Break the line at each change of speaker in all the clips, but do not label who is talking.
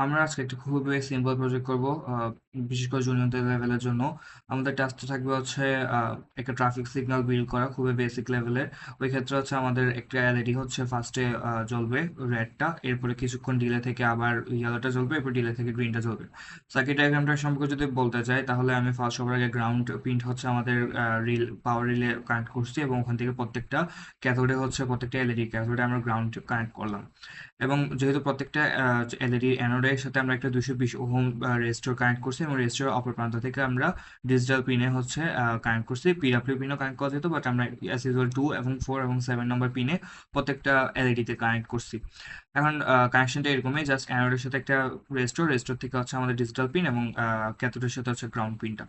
আমরা আজকে একটা খুবই সিম্পল প্রজেক্ট করব, বিশেষ করে জুনিয়রদের লেভেলের জন্য। আমাদের টাস্কটা থাকবে হচ্ছে একটা ট্রাফিক সিগন্যাল বিল্ড করা, খুবই বেসিক লেভেলের। ওই ক্ষেত্রে হচ্ছে আমাদের একটা এলইডি হচ্ছে ফার্স্টে জ্বলবে, রেডটা, এরপরে কিছুক্ষণ ডিলে থেকে আবার ইয়েলোটা জ্বলবে, এরপর ডিলে থেকে গ্রিনটা জ্বলবে। সার্কিট ডায়াগ্রামটা সম্পর্কে যদি বলতে চাই, তাহলে আমি ফার্স্ট সবার আগে গ্রাউন্ড পিন হচ্ছে আমাদের পাওয়ার রিলে কানেক্ট করছি, এবং ওখান থেকে প্রত্যেকটা ক্যাথোডে হচ্ছে প্রত্যেকটা এলইডি ক্যাথোডে আমরা গ্রাউন্ড কানেক্ট করলাম। এবং যেহেতু প্রত্যেকটা এলইডি অ্যানোডের সাথে আমরা একটা 220 ওহম রেজিস্টর কানেক্ট করছি, এবং রেজিস্টর অপর প্রান্ত থেকে আমরা ডিজিটাল পিনে হচ্ছে কানেক্ট করছি। পিডাব্লিউ পিনও কানেক্ট করা যেত, বাট আমরা এস ইউজুয়াল 2 এবং 4 এবং 7 নম্বর পিনে প্রত্যেকটা এলইডিতে কানেক্ট করছি। এখন কানেকশনটা এরকমই, জাস্ট অ্যানোডের সাথে একটা রেজিস্টর থেকে হচ্ছে আমাদের ডিজিটাল পিন, এবং ক্যাথোডের সাথে হচ্ছে গ্রাউন্ড পিনটা।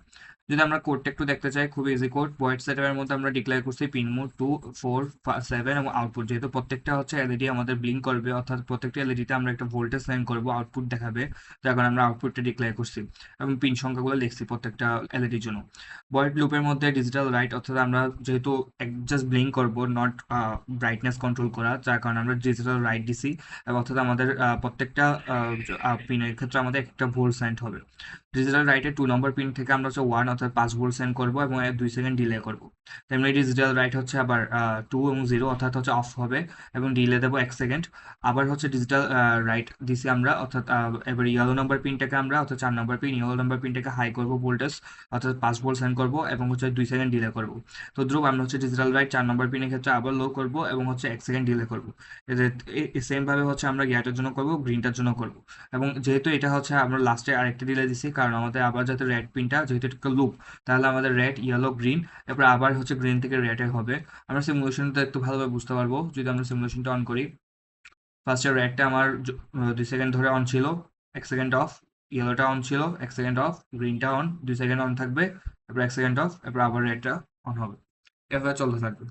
যদি আমরা কোডটা একটু দেখতে চাই, খুব ইজি কোড। ভয়েড সেটআপের মধ্যে আমরা ডিক্লেয়ার করছি পিন মোড 2, 4, 7 এবং আউটপুট। যেহেতু প্রত্যেকটা হচ্ছে এলইডি আমাদের ব্লিঙ্ক করবে, অর্থাৎ প্রত্যেকটা এলইডিতে আমরা একটা ভোল্টেজ সেন্ড করবো, আউটপুট দেখাবে, যার কারণে আমরা আউটপুটটা ডিক্লেয়ার করছি এবং পিন সংখ্যাগুলো লিখছি প্রত্যেকটা এলইডির জন্য। ভয়েড লুপের মধ্যে ডিজিটাল রাইট, অর্থাৎ আমরা যেহেতু জাস্ট ব্লিঙ্ক করবো, নট ব্রাইটনেস কন্ট্রোল করা, যার কারণে আমরা ডিজিটাল রাইট দিছি। এবং অর্থাৎ আমাদের প্রত্যেকটা পিনের ক্ষেত্রে আমাদের একটা ভোল্ট সেন্ড হবে। ডিজিটাল রাইটের 2 নম্বর পিন থেকে আমরা হচ্ছে 1 অর্থাৎ 5 ভোল্ট সেন্ড করবো, এবং 2 সেকেন্ড ডিলে করবো। তেমনি ডিজিটাল রাইট হচ্ছে আবার 2 এবং 0 অর্থাৎ হচ্ছে অফ হবে, এবং ডিলে দেবো 1 সেকেন্ড। আবার হচ্ছে ডিজিটাল রাইট দিছি আমরা, অর্থাৎ এবার ইয়েলো নাম্বার পিনটাকে আমরা, অর্থাৎ 4 নম্বর পিন, ইয়েলো নাম্বার পিনটাকে হাই করবো ভোল্টেজ, অর্থাৎ 5 ভোল্ট সেন্ড করবো, এবং হচ্ছে 2 সেকেন্ড ডিলে করবো। তো ধ্রুব আমরা হচ্ছে ডিজিটাল রাইট 4 নম্বর পিনের ক্ষেত্রে আবার লো করবো, এবং হচ্ছে 1 সেকেন্ড ডিলে করবো। সেম ভাবে হচ্ছে আমরা গ্যাটের জন্য করবো, গ্রিনটার জন্য করবো। এবং যেহেতু এটা হচ্ছে আমরা লাস্টে আরেকটা ডিলে দিছি, কারণ আমাদের আবার যাতে রেড পিনটা, যেহেতু একটা লুপ, তাহলে আমাদের রেড, ইয়েলো, গ্রিন, এরপর আবার হচ্ছে গ্রিন থেকে রেডে হবে। আমরা সিমুলেশনটা একটু ভালোভাবে বুঝতে পারবো যদি আমরা সিমুলেশনটা অন করি। ফার্স্টে রেডটা আমার 2 সেকেন্ড ধরে অন ছিল, 1 সেকেন্ড অফ। ইয়েলোটা অন ছিল, 1 সেকেন্ড অফ। গ্রিনটা অন, 2 সেকেন্ড অন থাকবে, এরপর 1 সেকেন্ড অফ, এরপর আবার রেডটা অন হবে। এভাবে চলতে থাকবে।